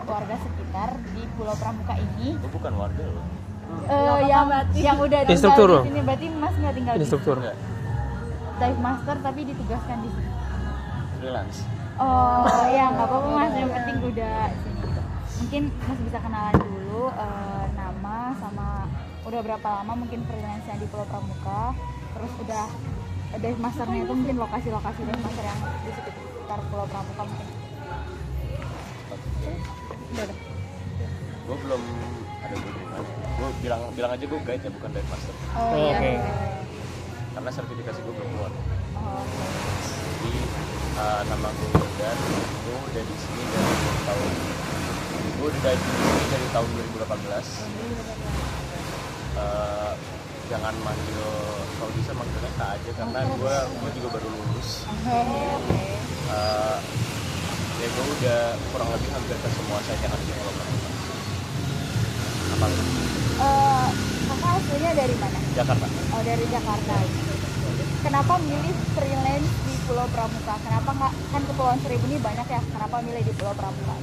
warga sekitar di Pulau Pramuka ini. Itu bukan warga loh. Yang udah tinggal Instruktur di sini, berarti Mas nggak tinggal Instruktur. Enggak, di dive master tapi ditugaskan di sini. freelance. Oh ya nggak apa-apa Mas, yang penting udah sini gitu. Mungkin Mas bisa kenalan dulu nama sama udah berapa lama mungkin freelance-nya di Pulau Pramuka, terus udah dive masternya itu mungkin lokasi-lokasi dive master yang di sekitar Pulau Pramuka mungkin. Udah. Gue belum ada gue dari mana. Gue bilang aja gue guide ya, bukan dive master. Oh Oh, iya. oke. Karena sertifikasi gue belum keluar. Oh, Jadi nama gue Jordan, gue udah di sini dari tahun, gue udah di sini dari tahun 2018. Jangan manggil, kalau bisa manggilnya Kak aja karena gue juga baru lulus. oke. Ya gue udah kurang lebih hampir ke semua site yang ada di Pulau Pramuka. Apa lagi? Kakak aslinya dari mana? Jakarta. Oh dari Jakarta. Kenapa milih freelance di Pulau Pramuka? Kenapa nggak, kan Kepulauan Seribu ini banyak ya? Kenapa milih di Pulau Pramuka?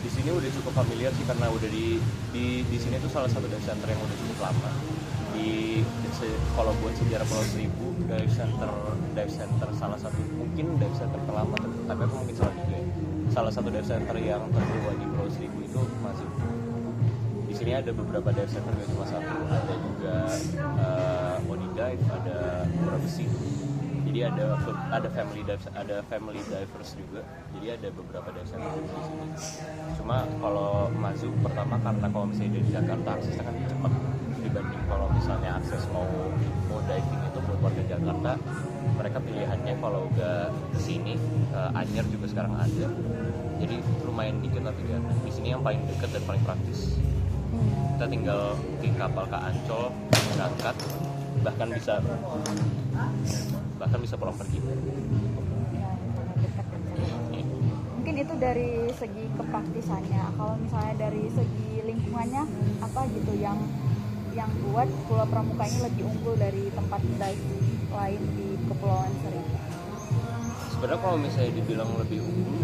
Di sini udah cukup familiar sih karena udah di sini tuh salah satu dive center yang udah cukup lama. Kalau buat sejarah Pulau Seribu, dive center salah satu, mungkin dive center terlama, tapi aku mungkin salah juga ya. Salah satu dive center yang tertua di Pulau Seribu itu masih di sini ada beberapa dive center, gak cuma satu, ada juga Oni Dive, ada Murabesi. Jadi ada family divers juga. Jadi ada beberapa dive center di sini. Cuma kalau Mazu pertama karena kalau misalnya dari Jakarta aksesnya kan cepat dibanding kalau misalnya akses mau diving itu buat warga Jakarta, mereka pilihannya kalau udah kesini Anyer juga sekarang ada. Jadi lumayan dikit lah pilihannya. Di sini yang paling dekat dan paling praktis. Kita tinggal di kapal ke Ancol, berangkat, bahkan bisa pulang pergi. Mungkin itu dari segi kepraktisannya. Kalau misalnya dari segi lingkungannya apa gitu yang buat Pulau Pramuka ini lebih unggul dari tempat dive lain di Kepulauan Seribu? Sebenarnya kalau misalnya dibilang lebih unggul,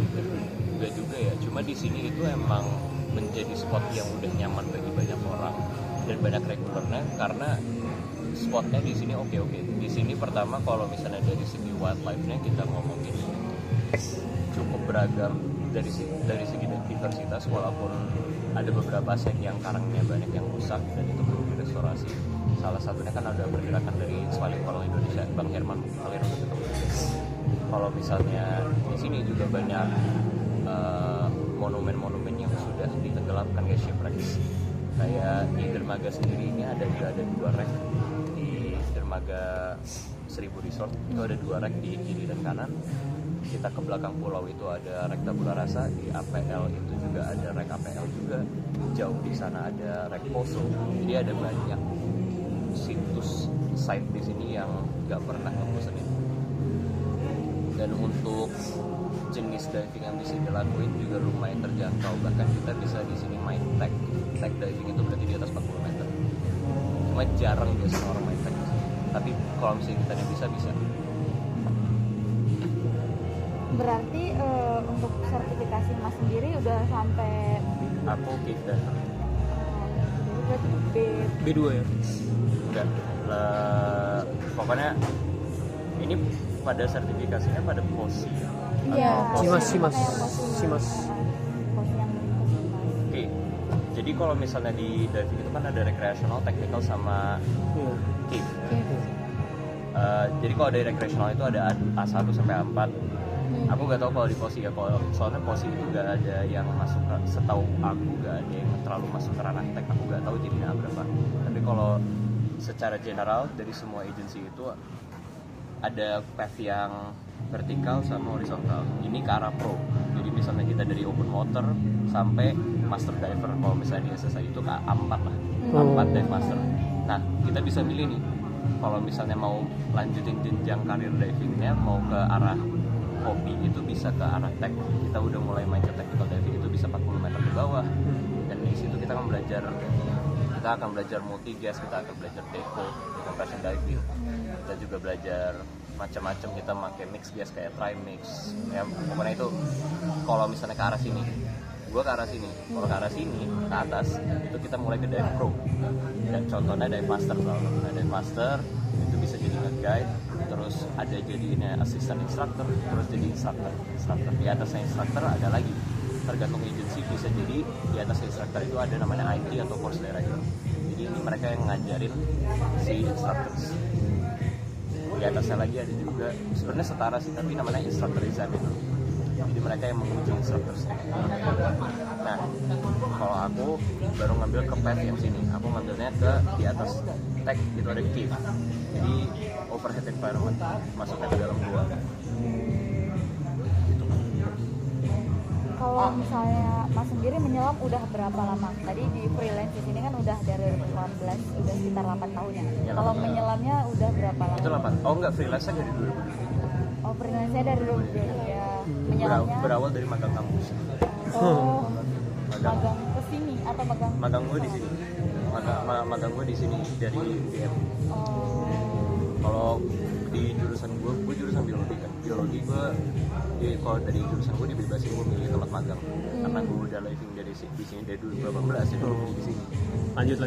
enggak juga ya. Cuma di sini itu emang menjadi spot yang udah nyaman bagi banyak orang dan banyak regulernya karena spotnya di sini oke. Di sini pertama kalau misalnya dari segi wildlife-nya kita ngomongin cukup beragam dari segi diversitas, walaupun ada beberapa site yang karangnya banyak yang rusak dan itu perlu direstorasi. Salah satunya kan ada pergerakan dari Swahili Kolong Indonesia, Bang Herman mungkin kalian udah ketemu. Kalau misalnya di sini juga banyak monumen-monumen yang sudah ditenggelamkan guys, shipwrecks. Kayak di dermaga sendiri ini ada 2 rek di dermaga Seribu Resort, itu ada 2 rek di kiri dan kanan. Kita ke belakang pulau itu ada rek Tabula Rasa, di APL itu juga ada rek APL juga, jauh di sana ada rek Poso. Jadi ada banyak situs site di sini yang nggak pernah ngebosenin. Dan untuk jenis diving yang bisa dilakuin juga lumayan terjangkau, bahkan kita bisa di sini main tag diving itu berarti di atas 40 meter. Cuma jarang biasanya orang main tag, tapi kalau misalnya kita bisa. Berarti untuk sertifikasi Mas sendiri udah sampai Aku cave diver. berarti B2 ya. Enggak lah, pokoknya ini pada sertifikasinya pada POSI. Iya. Simas. Pos yang Oke, jadi kalau misalnya di diving itu kan ada recreational, technical, sama Iya. cave. Jadi kalau dari recreational itu ada A1 sampai A4. Aku nggak tahu kalau di POSI ya, kalau soalnya POSI itu nggak ada yang masuk ke, setahu aku nggak ada yang terlalu masuk ke ranah tech. Aku nggak tahu jadinya berapa. Tapi kalau secara general dari semua agensi itu ada path yang vertikal sama horizontal. Ini ke arah pro. Jadi misalnya kita dari open water sampai master diver, kalau misalnya di SSI itu ke A4 lah, A4 dive master. Nah kita bisa milih nih, kalau misalnya mau lanjutin jenjang karir divingnya mau ke arah hobi itu bisa ke arah tech. Kita udah mulai main ke technical diving itu bisa 40 meter di bawah, dan di situ kita akan belajar multi gas, kita akan belajar deco, decompression diving, kita juga belajar macam-macam, kita pakai mix gas kayak trimix ya, pokoknya itu kalau misalnya ke arah sini. gue ke arah sini. Kalau ke arah sini ke atas itu kita mulai ke dive pro. Dan contohnya dive master selalu. Nah, dive master itu bisa jadi guide, terus ada jadinya assistant instructor, terus jadi instructor. Di atasnya instructor ada lagi, tergantung agency, bisa jadi di atas instructor itu ada namanya IT atau course director. Jadi ini mereka yang ngajarin si instructors. Di atasnya lagi ada juga, sebenarnya setara sih, tapi namanya instructor examiner. Jadi mereka yang menguji instructorsnya. Nah, kalau aku baru ngambil ke PET yang sini, aku ngambilnya ke di atas tech itu ada cave. Jadi overhead environment, masuknya ke dalam gua. Gitu. Kalau misalnya Mas sendiri menyelam udah berapa lama? Tadi di freelance di sini kan udah dari 2018, udah sekitar 8 tahun ya. Kalau menyelamnya udah berapa lama? Itu 8. Oh enggak, freelance-nya dari 2000. Oh, freelance-nya dari 2000 ya. Menyelamnya Berawal dari magang kampus. oh, magang ke sini atau Magang gue di sini. Magang gue di sini dari UGM. Oh. Kalau di jurusan gue jurusan biologi kan. Biologi gue, kalau dari jurusan gue dibebasin gue milih tempat magang. Karena gue udah diving dari di sini dari 2018 itu di sini. Lanjut.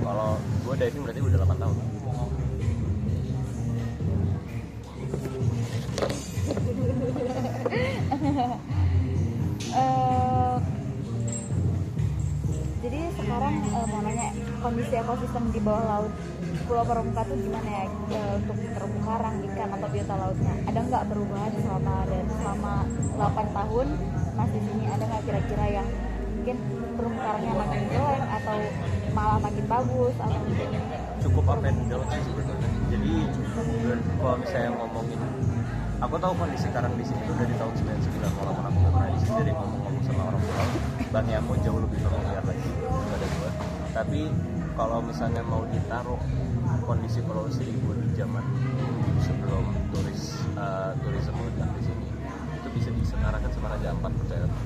Kalau gue diving berarti udah 8 tahun. Jadi sekarang mau nanya kondisi ekosistem di bawah laut Pulau Pramuka tuh gimana ya, untuk terumbu karang, ikan atau biota lautnya? Ada nggak perubahan selama 8 tahun Mas di sini? Ada nggak kira-kira yang mungkin terumbu karangnya makin jelek atau malah makin bagus atau mungkin? Cukup up and down sih sebetulnya. Jadi kalau misalnya ngomongin, aku tahu kondisi karang di sini tuh dari tahun 99, walaupun aku nggak pernah di sini, dari ngomong-ngomong sama orang tua, Bang Yamo jauh lebih familiar lagi daripada gue. Tapi kalau misalnya mau ditaruh kondisi Pulau Seribu di zaman sebelum turisme meledak di sini, itu bisa disetarakan sama Raja Ampat, percaya? Jadi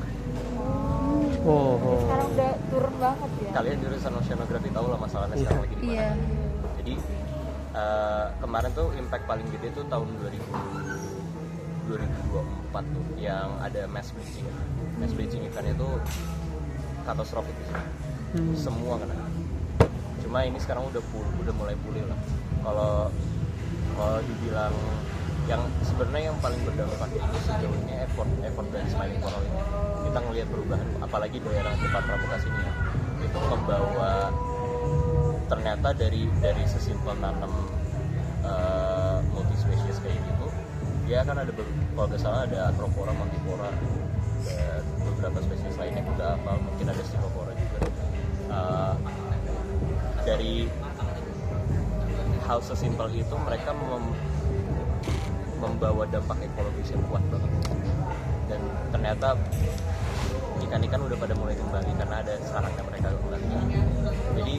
sekarang udah turun banget ya. Kalian jurusan oceanografi tahu lah masalahnya sekarang lagi di mana. Iya. Jadi kemarin tuh impact paling gede tuh tahun 2024 tuh yang ada mass bleaching. Mass bleaching ikan itu katastrofik di sini. Semua kena. Cuma ini sekarang udah mulai pulih lah. Kalau dibilang yang sebenarnya yang paling berdampak itu sejauh ini effort dari Smiling Coral ini. Kita ngelihat perubahan, apalagi daerah tempat Pramuka sini ya. Itu membawa ternyata dari sesimpel nanam multi spesies kayak gitu, dia kan ada, kalau nggak salah ada Acropora, Mantipora, dan beberapa spesies lainnya juga, mungkin ada Stichopora juga. Dari hal sesimpel itu mereka membawa dampak ekologis yang kuat banget, dan ternyata ikan-ikan udah pada mulai kembali karena ada sarangnya mereka kembali. Jadi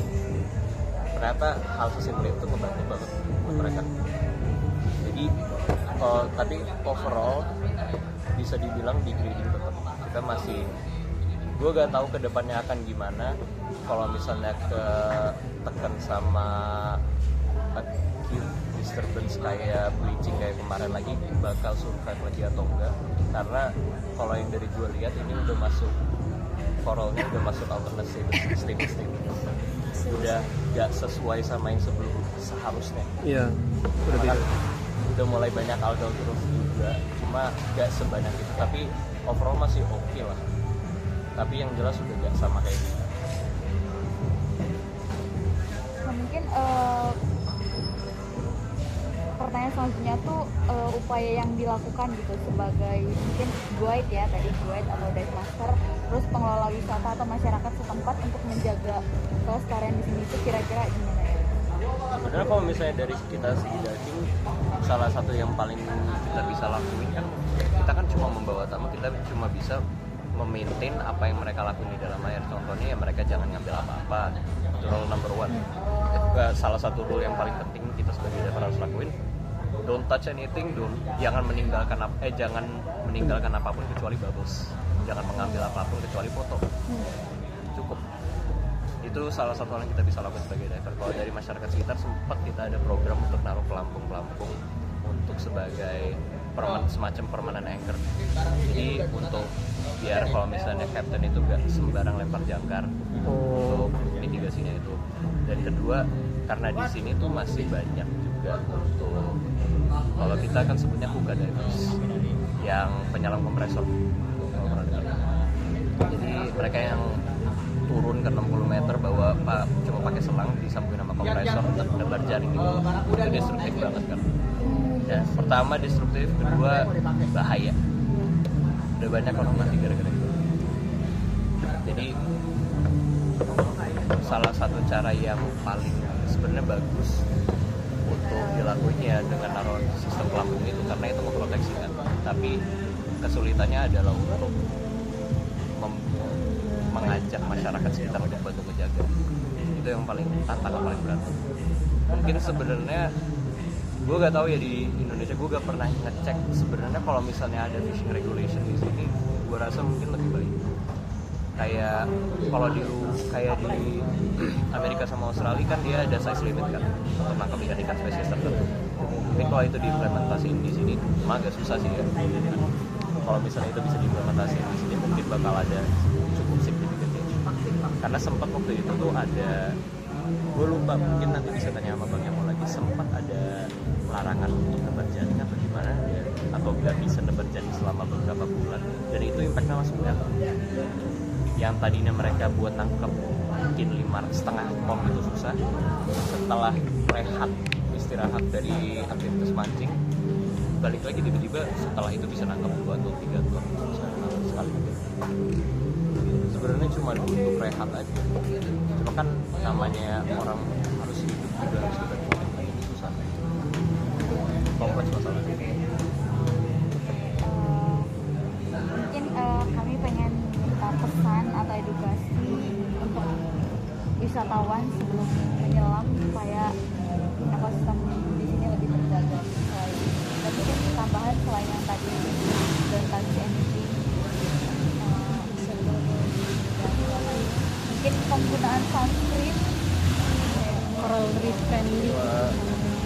ternyata hal sesimpel itu membantu banget buat mereka. Jadi tapi overall bisa dibilang degrading tetap. Kita masih, gue gak tahu kedepannya akan gimana. Kalau misalnya tekan sama acute disturbance kayak bleaching kayak kemarin lagi, bakal survive lagi atau enggak. Karena kalau yang dari gue lihat ini udah masuk, coralnya udah masuk alternate state, udah gak sesuai sama yang sebelum seharusnya. Iya, udah beda. Udah mulai banyak algal terus juga, cuma gak sebanyak itu. Tapi overall masih oke lah. Tapi yang jelas udah gak sama kayak gitu. Nah, mungkin pertanyaan selanjutnya tuh upaya yang dilakukan gitu sebagai mungkin guide ya, tadi guide atau dive master, terus pengelola wisata atau masyarakat setempat untuk menjaga kelestarian di sini itu kira-kira gimana ya? Sebenarnya kalau misalnya dari kita segi diving, salah satu yang paling kita bisa lakuin kan, kita kan cuma membawa tamu, kita cuma bisa memaintain apa yang mereka lakuin di dalam air. Contohnya ya mereka jangan ngambil apa-apa, itu rule number 1. Salah satu rule yang paling penting kita sebagai diver harus lakuin, don't touch anything, jangan meninggalkan apapun kecuali bubbles, jangan mengambil apapun kecuali foto. Cukup. Itu salah satu hal yang kita bisa lakukan sebagai diver. Kalau dari masyarakat sekitar, sempat kita ada program untuk naruh pelampung untuk sebagai semacam permanent anchor. Jadi untuk biar kalau misalnya captain itu gak sembarang lempar jangkar untuk mitigasinya itu. Dan kedua, karena di sini tuh masih banyak juga untuk, kalau kita kan sebutnya kuga divers, yang penyelam kompresor. Jadi mereka yang turun ke 60 meter bawa cuma pakai selang disambungin sama kompresor nebar jaring gitu, itu destruktif banget kan. Ya, pertama destruktif, kedua bahaya. Udah banyak orang mati gara-gara itu. Jadi salah satu cara yang paling sebenarnya bagus untuk dilakuinnya dengan naruh sistem pelampung itu, karena itu memproteksi kan. Tapi kesulitannya adalah untuk mengajak masyarakat sekitar untuk bantu menjaga. Itu yang paling tantangan paling berat. Mungkin sebenarnya gue gak tahu ya, di Indonesia gue gak pernah ngecek sebenarnya kalau misalnya ada fishing regulation di sini, gue rasa mungkin lebih baik. Kayak kalau di Amerika sama Australia kan dia ada size limit kan untuk nangkap ikan spesies tertentu. Mungkin kalau itu diimplementasiin di sini emang agak susah sih ya. Kalau misalnya itu bisa diimplementasiin di sini mungkin bakal ada cukup significant change. Karena sempat waktu itu tuh ada, gue lupa, mungkin nanti bisa tanya sama Bang Yamo lagi, sempat ada larangan untuk nebar jaring atau gimana ya, atau nggak bisa nebar jaring selama beberapa bulan, dan itu impactnya langsung datang. Yang tadinya mereka buat nangkep mungkin 5,5 ton itu susah, setelah rehat istirahat dari aktivitas mancing, balik lagi tiba-tiba setelah itu bisa nangkep 2 atau 3 ton sekali. Sebenarnya cuma untuk rehat aja, cuma kan namanya orang harus hidup juga, harus kita ini susah, kompleks masalahnya. Mungkin kami pengen minta pesan atau edukasi untuk wisatawan sebelum menyelam supaya ekosistem di sini lebih terjaga. Dan mungkin tambahan selain yang tadi dan tadi energi, mungkin penggunaan sunscreen, coral reef friendly.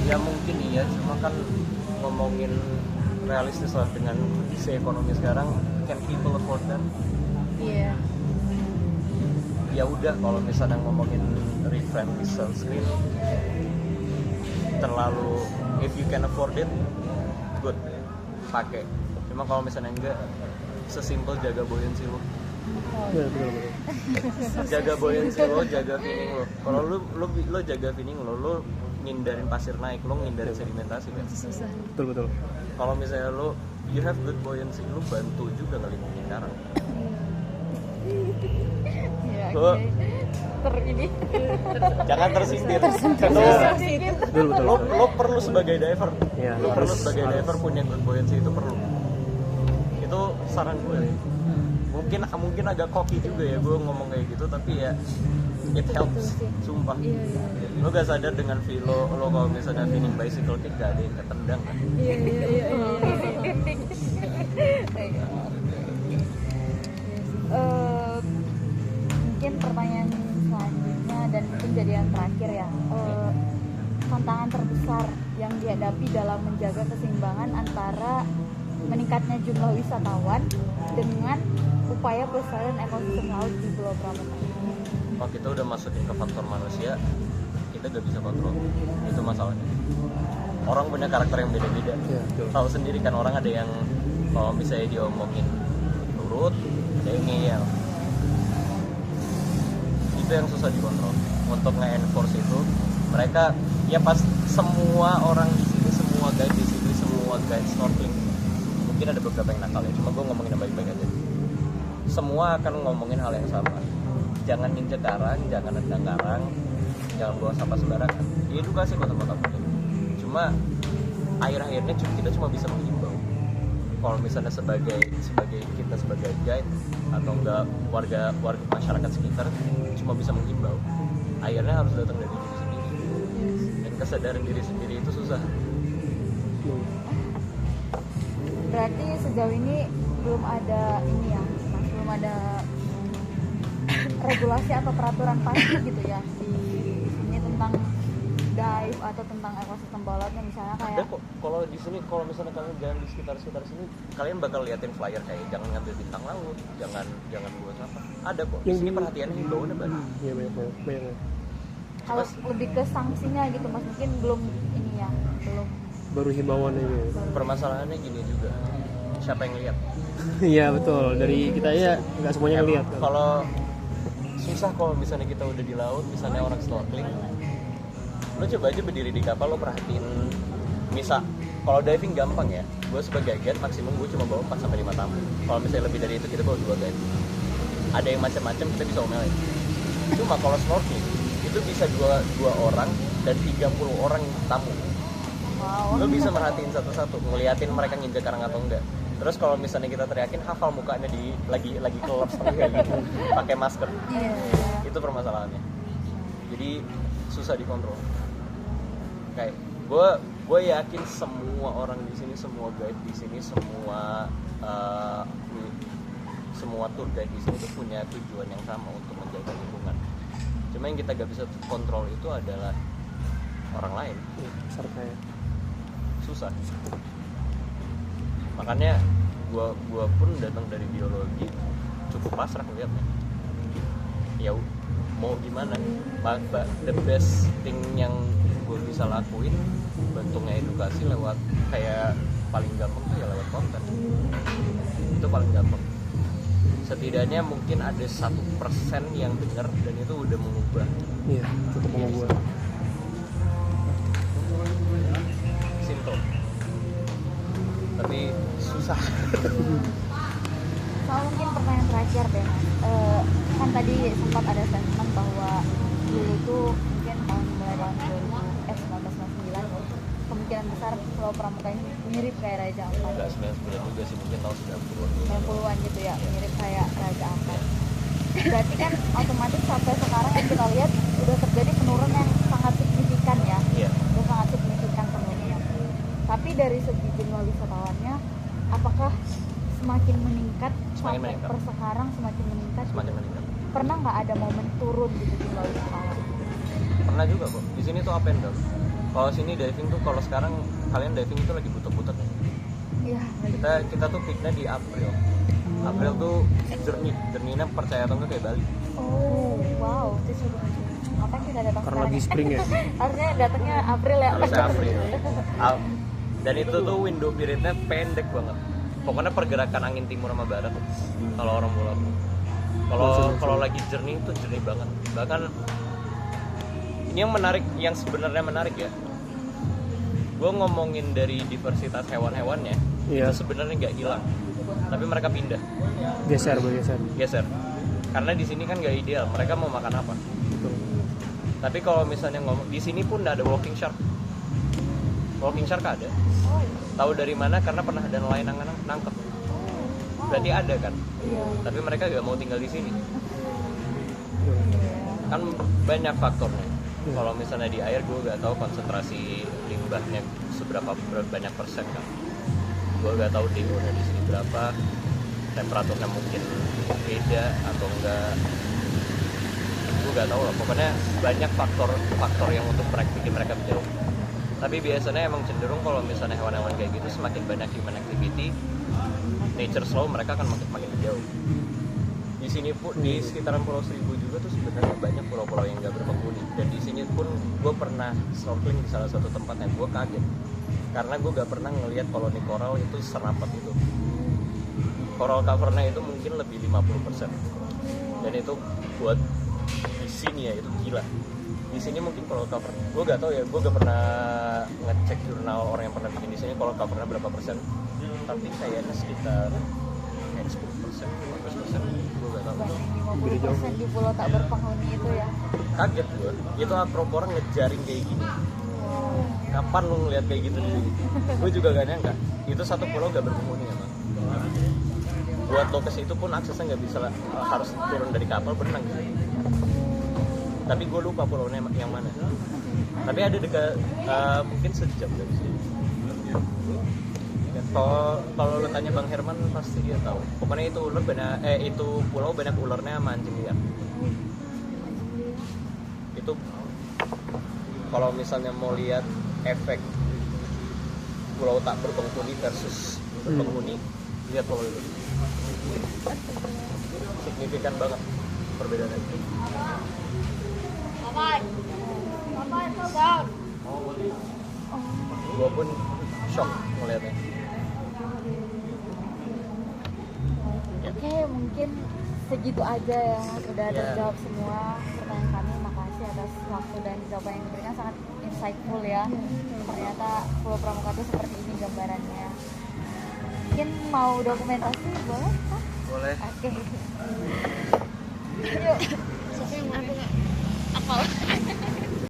Ya mungkin iya, cuma kan ngomongin realistis lah dengan kondisi ekonomi sekarang, can people afford that? Iya. Ya udah, kalau misalnya ngomongin reef friendly sunscreen terlalu, if you can afford it, good, pakai. Cuma kalau misalnya enggak, sesimpel jaga buoyancy lo. Ya, betul. Jaga buoyancy lo, jaga finning lo. Kalau lo jaga finning lo ngindarin pasir naik, lo ngindarin sedimentasi kan. Susah. Betul. Kalau misalnya lo you have good buoyancy, lo bantu juga ngelindungin karang. Ya, Lo ini jangan tersindir. Betul. Lo perlu sebagai diver. Ya, Lo perlu sebagai diver punya good buoyancy, itu perlu. Itu saran gue. Mungkin agak cocky juga ya gue ngomong kayak gitu, tapi ya it helps, sumpah. Lo gak sadar dengan lo kalau misalnya finning bicycle kick gak ada yang ketendang kan? Mungkin pertanyaan selanjutnya dan mungkin jadi yang terakhir ya, tantangan terbesar yang dihadapi dalam menjaga keseimbangan antara meningkatnya jumlah wisatawan dengan upaya pelestarian ekosistem laut di Pulau Pramuka. Kalau kita udah masukin ke faktor manusia, kita gak bisa kontrol, itu masalahnya. Orang punya karakter yang beda-beda. Ya, Tahu sendiri kan, orang ada yang kalau misalnya dia omongin nurut, ada yang ngeyel. Itu yang susah dikontrol. Untuk nge-enforce itu, mereka ya pas semua orang di sini, semua guide di sini, semua guide snorkeling, mungkin ada beberapa yang nakal ya, cuma gue ngomongin yang baik-baik aja. Semua akan ngomongin hal yang sama. Jangan nginjek karang, jangan nendang karang, jangan bawa sampah sembarangan. Ya edukasi kok tempat aku. Cuma akhir-akhirnya kita cuma bisa menghimbau. Kalau misalnya sebagai kita sebagai guide atau enggak warga masyarakat sekitar cuma bisa menghimbau. Akhirnya harus datang dari diri sendiri. Dan kesadaran diri sendiri itu susah. Berarti sejauh ini belum ada ini ya, Mas, belum ada regulasi atau peraturan pasti gitu ya di sini tentang dive atau tentang ekosistem bawah lautnya misalnya Ada kayak kok. Kalau di sini, kalau misalnya kalian jalan di sekitar sini, kalian bakal liatin flyer kayak jangan ngambil bintang laut, jangan buat apa. Ada kok. Di sini perhatiannya himbauannya banyak. Iya banyak. kalau lebih ke sanksinya gitu Mas, mungkin belum ini ya, belum Baru himbauan ini. Permasalahannya gini juga. Siapa yang lihat? Iya betul. Dari kita ya nggak semuanya ngeliat. Kalau susah kalau misalnya kita udah di laut, misalnya orang snorkeling, lo coba aja berdiri di kapal, lo perhatiin. Misal kalau diving gampang ya, gue sebagai guide maksimum gue cuma bawa 4-5 tamu. Kalau misalnya lebih dari itu kita bawa 2 guide. Ada yang macam-macam kita bisa omelin. Cuma kalau snorkeling itu bisa dua orang dan 30 orang tamu. wow. Lo bisa merhatiin satu-satu, ngeliatin mereka nginjek karang atau enggak. Terus kalau misalnya kita teriakin, hafal mukanya di lagi kelap setengah gitu, pakai masker. Iya. Itu permasalahannya. Jadi susah dikontrol. Kayak gue yakin semua orang di sini, semua guide di sini, semua tour guide di sini tuh punya tujuan yang sama untuk menjaga lingkungan. Cuma yang kita gak bisa kontrol itu adalah orang lain. Serta ya. Susah. Makanya gua pun datang dari biologi cukup pasrah ngeliatnya. Ya mau gimana? The best thing yang gue bisa lakuin bentuknya edukasi lewat kayak paling gampang tuh ya lewat konten. Itu paling gampang. Setidaknya mungkin ada 1% yang dengar dan itu udah mengubah. Iya cukup sama gue. Simple. Tapi susah. Soal mungkin pertanyaan terakhir deh Mas. Kan tadi sempat ada statement bahwa dulu tuh mungkin mulai tahun 1999 kemungkinan besar Pulau Pramuka ini mirip kayak Raja Ampat. Enggak 99 juga sih, mungkin tahun 90-an. 90-an gitu ya, mirip kayak Raja Ampat. Berarti kan otomatis sampai sekarang yang kita lihat udah terjadi penurunan yang sangat signifikan ya. Iya. Udah sangat signifikan penurunan. Tapi dari segi jumlah wisatawannya, apakah semakin meningkat Semakin sampai meningkat. per sekarang semakin meningkat? Semakin meningkat. Pernah nggak ada momen turun gitu jumlah wisatawan? Pernah juga kok. Di sini tuh up and down. Kalau sini diving tuh kalau sekarang kalian diving itu lagi butek-butek. Iya. Kita tuh peaknya di April. April tuh jernihnya percaya atau enggak kayak Bali. Oh, wow. Itu sudah. Ngapain kita datang Karena sekarang lagi ya? spring ya. Harusnya datangnya April ya. Harusnya April. Dan itu tuh window periodnya pendek banget. Pokoknya pergerakan angin timur sama barat kalau orang bola. Kalau lagi jernih itu jernih banget. Bahkan ini yang menarik, yang sebenarnya menarik ya. Gue ngomongin dari diversitas hewan-hewannya, Iya. itu sebenarnya nggak hilang, tapi mereka pindah, geser. Karena di sini kan nggak ideal. Mereka mau makan apa? Betul. Tapi kalau misalnya ngomong di sini pun nggak ada walking shark. Walking shark ada. Oh, Tahu dari mana? Karena pernah ada nelayan nangkep. Berarti ada kan? iya. Tapi mereka nggak mau tinggal di sini. Iya. Kan banyak faktornya. Kalau misalnya di air gue nggak tahu konsentrasi limbahnya seberapa banyak persen kan. Gue nggak tahu DO-nya di sini berapa, temperaturnya mungkin beda atau enggak. Gue nggak tahu lah. Pokoknya banyak faktor yang untuk bikin mereka menjauh. Tapi biasanya emang cenderung kalau misalnya hewan-hewan kayak gitu semakin banyak human activity, nature slow, mereka akan makin menjauh. Di sini pun di sekitaran Pulau Seribu juga tuh sebenarnya banyak pulau-pulau yang nggak berpenghuni. Dan di sini pun gue pernah snorkeling di salah satu tempat yang gue kaget karena gue nggak pernah ngelihat koloni koral itu serapat itu. Coral covernya itu mungkin lebih 50%. Dan itu buat di sini ya itu gila. Di sini mungkin coral cover, gue nggak tahu ya, gue nggak pernah ngecek jurnal orang yang pernah bikin di sini coral covernya berapa persen. Tapi kayaknya sekitar 10%, 15%, gue gak tahu. Banding 50% di pulau tak berpenghuni itu ya. Kaget gue, itu akropora ngejaring kayak gini. Kapan lu ngeliat kayak gitu di sini? Gue juga gak nyangka, itu satu pulau gak berpenghuni emang. Buat lo ke situ pun aksesnya gak bisa, harus turun dari kapal berenang gitu. Tapi gue lupa pulaunya yang mana. Tapi ada dekat, mungkin sejam dari sini. Kalau lo tanya Bang Herman pasti dia tahu. Pokoknya itu itu pulau banyak ularnya sama anjing liar. Itu kalau misalnya mau lihat efek pulau tak berpenghuni versus berpenghuni, lihat pulau itu signifikan banget perbedaannya. Gue pun shock ngeliatnya. Oke, mungkin segitu aja ya. Sudah Ya. terjawab semua pertanyaan kami. Makasih atas waktu dan jawaban yang diberikan, sangat insightful ya. Ternyata Pulau Pramuka itu seperti ini gambarannya. Mungkin mau dokumentasi boleh? Pak? Boleh. Oke. Yuk. Aku nggak apal.